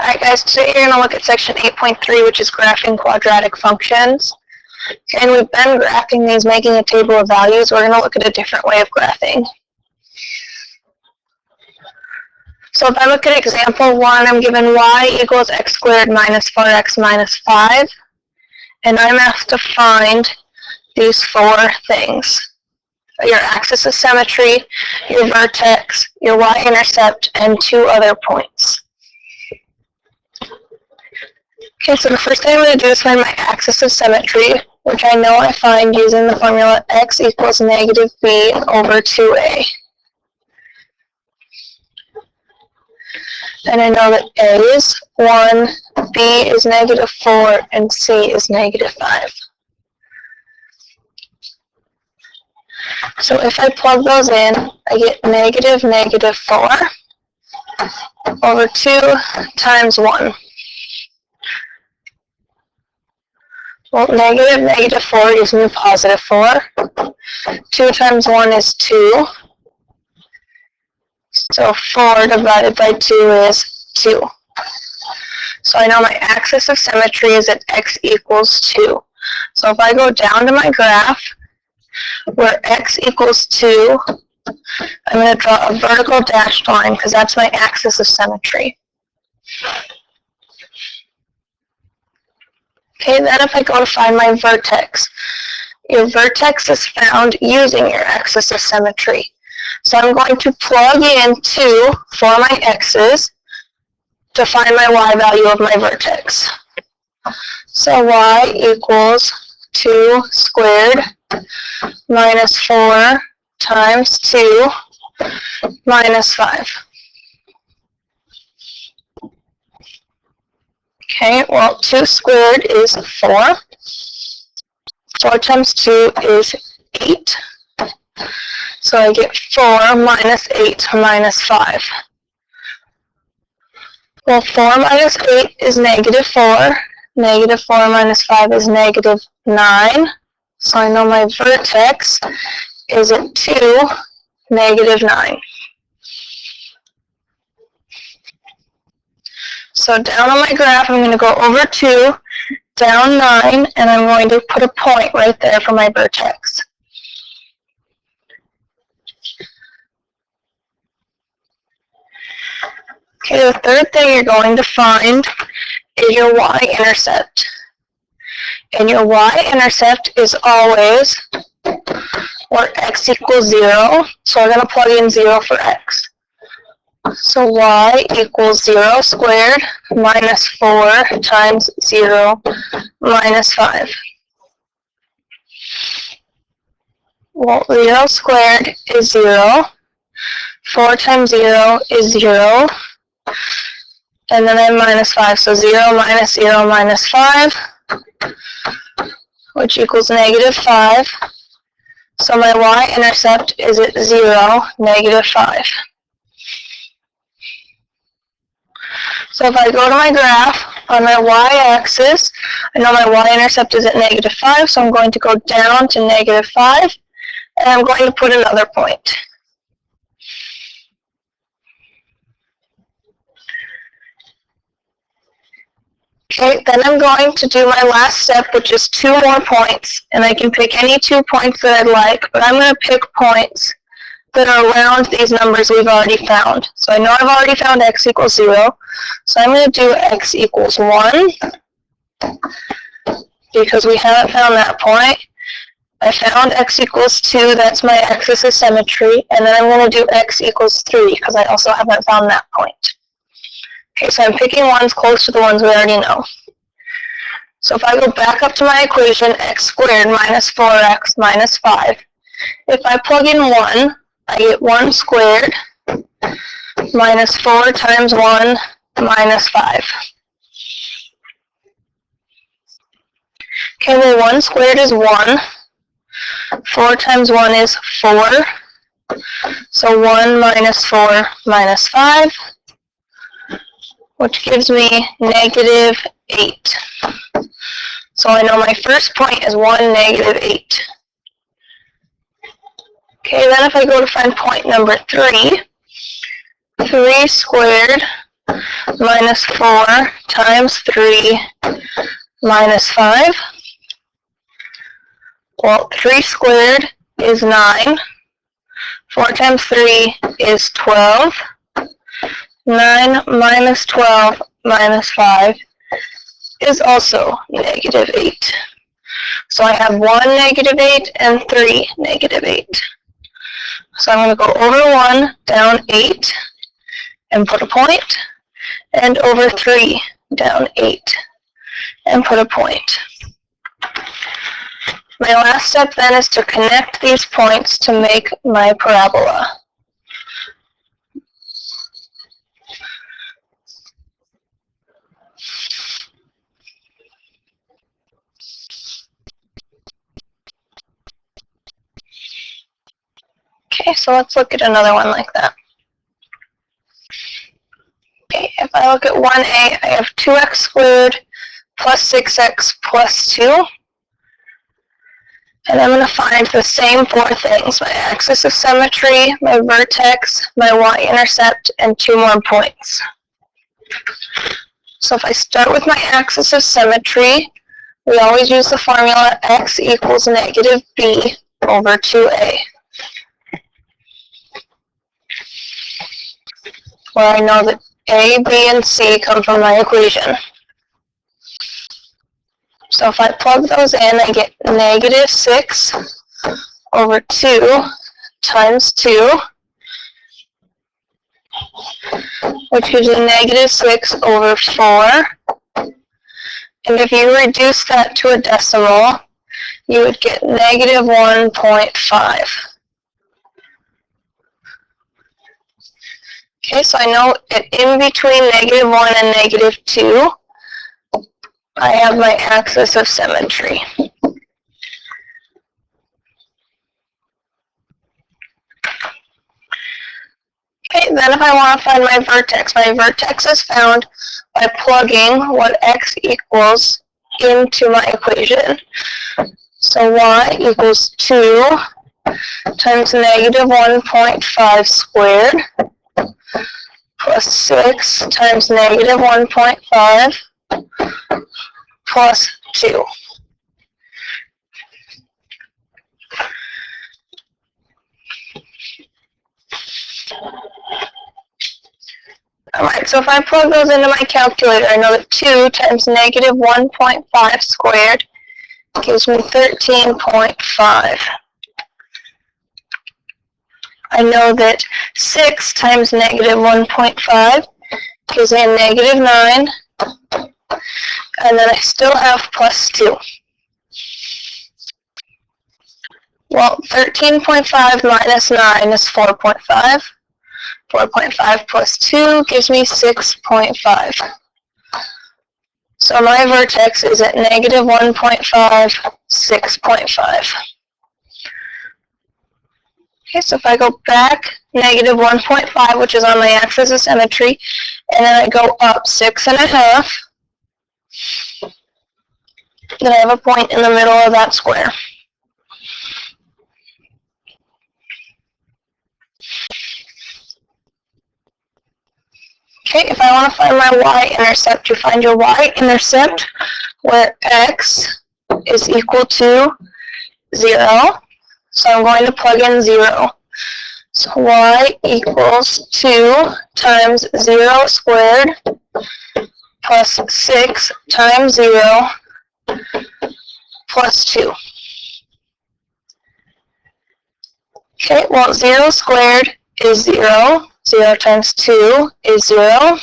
Alright guys, today you're going to look at section 8.3, which is graphing quadratic functions. And we've been graphing these, making a table of values. We're going to look at a different way of graphing. So if I look at example 1, I'm given y equals x squared minus 4x minus 5. And I'm asked to find these four things: your axis of symmetry, your vertex, your y-intercept, and two other points. Okay, so the first thing I'm going to do is find my axis of symmetry, which I know I find using the formula x equals negative b over 2a. And I know that a is 1, b is negative 4, and c is negative 5. So if I plug those in, I get negative negative 4 over 2 times 1. Well, negative negative 4 gives me positive 4. 2 times 1 is 2. So 4 divided by 2 is 2. So I know my axis of symmetry is at x equals 2. So if I go down to my graph, where x equals 2, I'm going to draw a vertical dashed line because that's my axis of symmetry. Okay, then if I go to find my vertex, your vertex is found using your axis of symmetry. So I'm going to plug in 2 for my x's to find my y value of my vertex. So y equals 2 squared minus 4 times 2 minus 5. Okay, well, 2 squared is 4. 4 times 2 is 8. So I get 4 minus 8 minus 5. Well, 4 minus 8 is negative 4. Negative 4 minus 5 is negative 9. So I know my vertex is at 2, negative 9. So down on my graph, I'm going to go over 2, down 9, and I'm going to put a point right there for my vertex. Okay, the third thing you're going to find is your y-intercept. And your y-intercept is always where x equals 0. So we're going to plug in 0 for x. So y equals 0 squared minus 4 times 0 minus 5. Well, 0 squared is 0. 4 times 0 is 0. And then I have minus 5. So 0 minus 0 minus 5, which equals negative 5. So my y-intercept is at 0, negative 5. So if I go to my graph, on my y-axis, I know my y-intercept is at negative 5, so I'm going to go down to negative 5, and I'm going to put another point. Okay, then I'm going to do my last step, which is 2 more points, and I can pick any 2 points that I'd like, but I'm going to pick points that are around these numbers we've already found. So I know I've already found x equals 0, so I'm going to do x equals 1, because we haven't found that point. I found x equals 2, that's my axis of symmetry, and then I'm going to do x equals 3, because I also haven't found that point. Okay, so I'm picking ones close to the ones we already know. So if I go back up to my equation, x squared minus 4x minus 5, if I plug in 1, I get 1 squared minus 4 times 1 minus 5. Okay, well, 1 squared is 1. 4 times 1 is 4. So 1 minus 4 minus 5, which gives me negative 8. So I know my first point is 1, negative 8. Okay, then if I go to find point number 3, 3 squared minus 4 times 3 minus 5. Well, 3 squared is 9. 4 times 3 is 12. 9 minus 12 minus 5 is also negative 8. So I have 1 negative 8 and 3 negative 8. So I'm going to go over 1, down 8, and put a point, and over 3, down 8, and put a point. My last step then is to connect these points to make my parabola. Okay, so let's look at another one like that. Okay, if I look at 1a, I have 2x squared plus 6x plus 2. And I'm going to find the same 4 things: my axis of symmetry, my vertex, my y-intercept, and 2 more points. So if I start with my axis of symmetry, we always use the formula x equals negative b over 2a. Where I know that a, b, and c come from my equation. So if I plug those in, I get negative 6 over 2 times 2, which gives me negative 6 over 4. And if you reduce that to a decimal, you would get negative 1.5. Okay, so I know that in between negative 1 and negative 2, I have my axis of symmetry. Okay, then if I want to find my vertex is found by plugging what x equals into my equation. So y equals 2 times negative 1.5 squared plus 6 times negative 1.5 plus 2. Alright, so if I plug those into my calculator, I know that 2 times negative 1.5 squared gives me 13.5. I know that 6 times negative 1.5 gives me a negative 9. And then I still have plus 2. Well, 13.5 minus 9 is 4.5. 4.5 plus 2 gives me 6.5. So my vertex is at negative 1.5, 6.5. Okay, so if I go back negative 1.5, which is on my axis of symmetry, and then I go up 6.5, then I have a point in the middle of that square. Okay, if I want to find my y-intercept, you find your y-intercept where x is equal to 0. So I'm going to plug in 0. So y equals 2 times 0 squared plus 6 times 0 plus 2. Okay, well, 0 squared is 0. 0 times 2 is 0.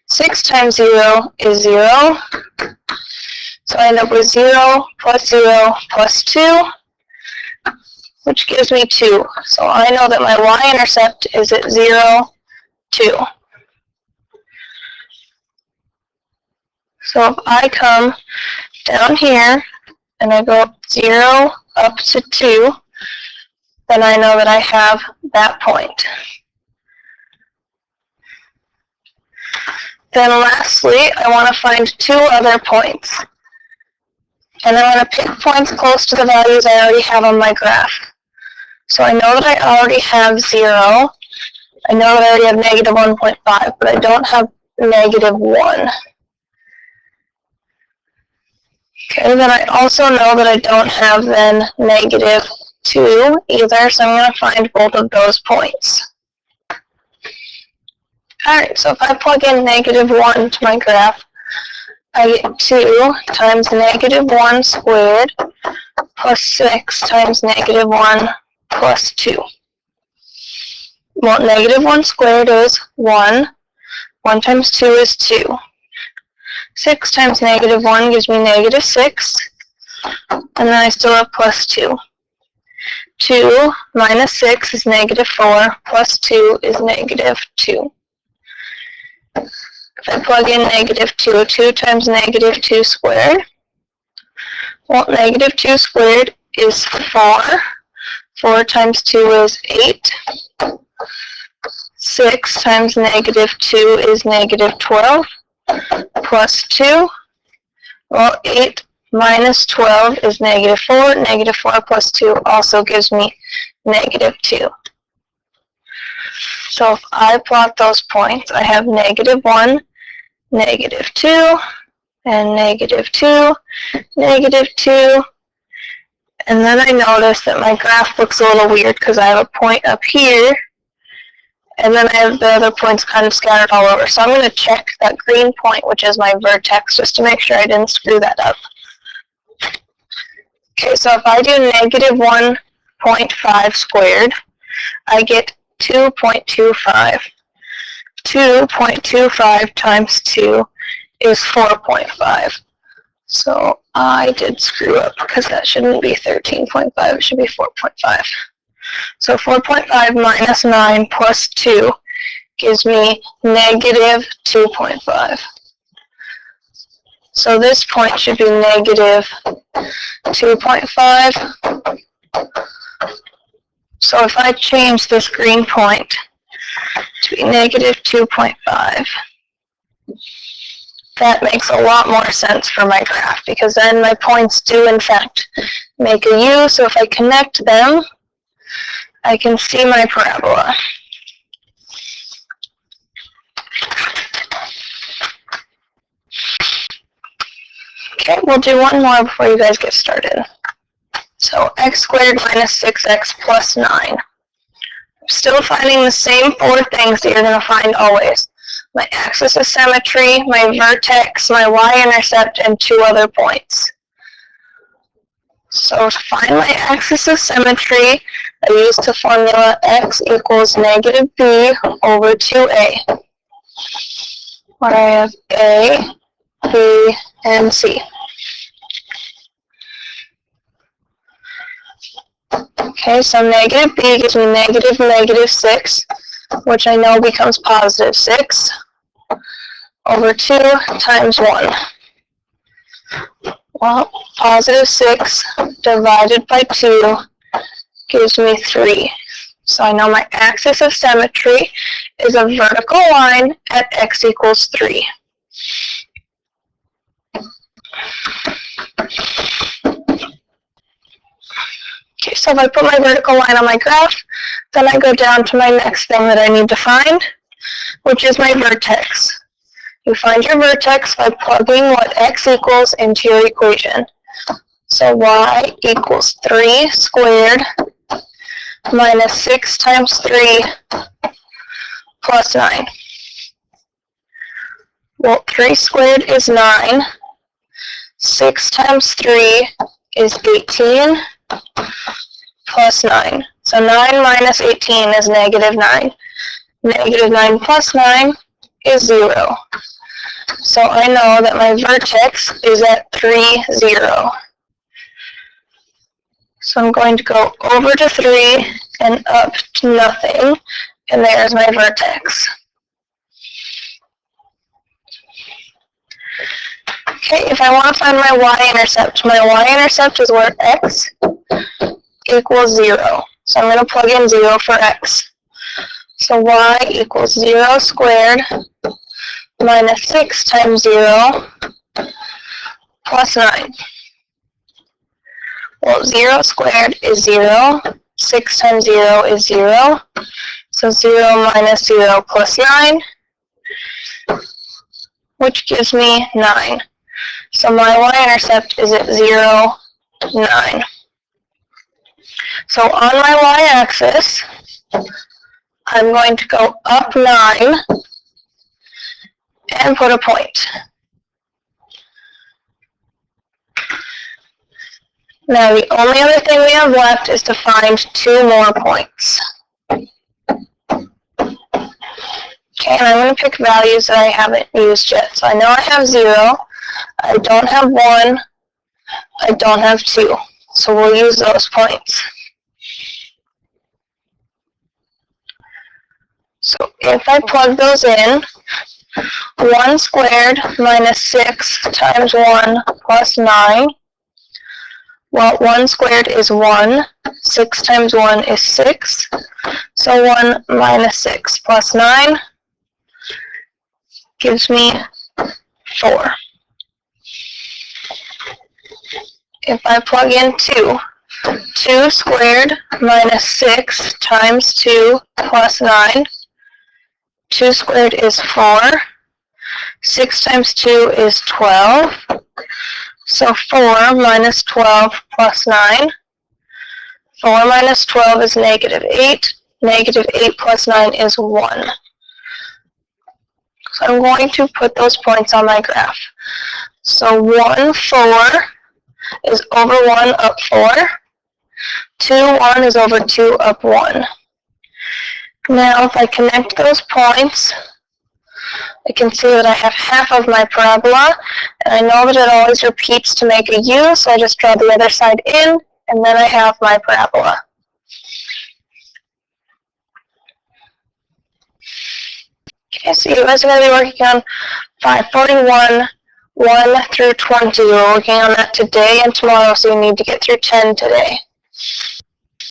6 times 0 is 0. So I end up with 0 plus 0 plus 2, which gives me 2. So I know that my y-intercept is at 0, 2. So if I come down here and I go 0 up to 2, then I know that I have that point. Then lastly, I want to find 2 other points. And I want to pick points close to the values I already have on my graph. So I know that I already have 0, I know that I already have negative 1.5, but I don't have negative 1. Okay, then I also know that I don't have then negative 2 either, so I'm going to find both of those points. Alright, so if I plug in negative 1 to my graph, I get 2 times negative 1 squared plus 6 times negative 1 plus 2. Well, negative 1 squared is 1. 1 times 2 is 2. 6 times negative 1 gives me negative 6. And then I still have plus 2. 2 minus 6 is negative 4. Plus 2 is negative 2. If I plug in negative 2, 2 times negative 2 squared. Well, negative 2 squared is 4. 4 times 2 is 8. 6 times negative 2 is negative 12. Plus 2. Well, 8 minus 12 is negative 4. Negative 4 plus 2 also gives me negative 2. So if I plot those points, I have negative 1, negative 2, and negative 2, negative 2. And then I notice that my graph looks a little weird because I have a point up here, and then I have the other points kind of scattered all over. So I'm going to check that green point, which is my vertex, just to make sure I didn't screw that up. Okay, so if I do negative 1.5 squared, I get 2.25. 2.25 times 2 is 4.5. So I did screw up because that shouldn't be 13.5, it should be 4.5. So 4.5 minus 9 plus 2 gives me negative 2.5. So this point should be negative 2.5. So if I change this green point to be negative 2.5, that makes a lot more sense for my graph, because then my points do in fact make a U, so if I connect them, I can see my parabola. Okay, we'll do one more before you guys get started. So x squared minus 6x plus 9. I'm still finding the same 4 things that you're going to find always. My axis of symmetry, my vertex, my y-intercept, and 2 other points. So to find my axis of symmetry, I use the formula x equals negative b over 2a, where I have a, b, and c. Okay, so negative b gives me negative negative 6, which I know becomes positive 6, over 2 times 1. Well, positive 6 divided by 2 gives me 3. So I know my axis of symmetry is a vertical line at x equals 3. Okay, so if I put my vertical line on my graph, then I go down to my next thing that I need to find, which is my vertex. You find your vertex by plugging what x equals into your equation. So y equals 3 squared minus 6 times 3 plus 9. Well, 3 squared is 9. 6 times 3 is 18 plus 9. So 9 minus 18 is negative 9. Negative 9 plus 9 is 0. So I know that my vertex is at 3, 0. So I'm going to go over to 3 and up to nothing, and there's my vertex. Okay, if I want to find my y-intercept is where x equals 0. So I'm going to plug in 0 for x. So y equals 0 squared minus 6 times 0 plus 9. Well, 0 squared is 0. 6 times 0 is 0. So 0 minus 0 plus 9, which gives me 9. So my y-intercept is at 0, 9. So on my y-axis, I'm going to go up 9 and put a point. Now the only other thing we have left is to find 2 more points. Okay, and I'm going to pick values that I haven't used yet. So I know I have 0, I don't have 1, I don't have 2. So we'll use those points. So if I plug those in, 1 squared minus 6 times 1 plus 9. Well, 1 squared is 1, 6 times 1 is 6, so 1 minus 6 plus 9 gives me 4. If I plug in 2, 2 squared minus 6 times 2 plus 9, 2 squared is 4, 6 times 2 is 12, so 4 minus 12 plus 9, 4 minus 12 is negative 8, negative 8 plus 9 is 1. So I'm going to put those points on my graph. So 1, 4 is over 1 up 4, 2, 1 is over 2 up 1. Now if I connect those points, I can see that I have half of my parabola, and I know that it always repeats to make a U, so I just draw the other side in, and then I have my parabola. Okay, so you guys are going to be working on 541, 1 through 20. We're working on that today and tomorrow, so you need to get through 10 today.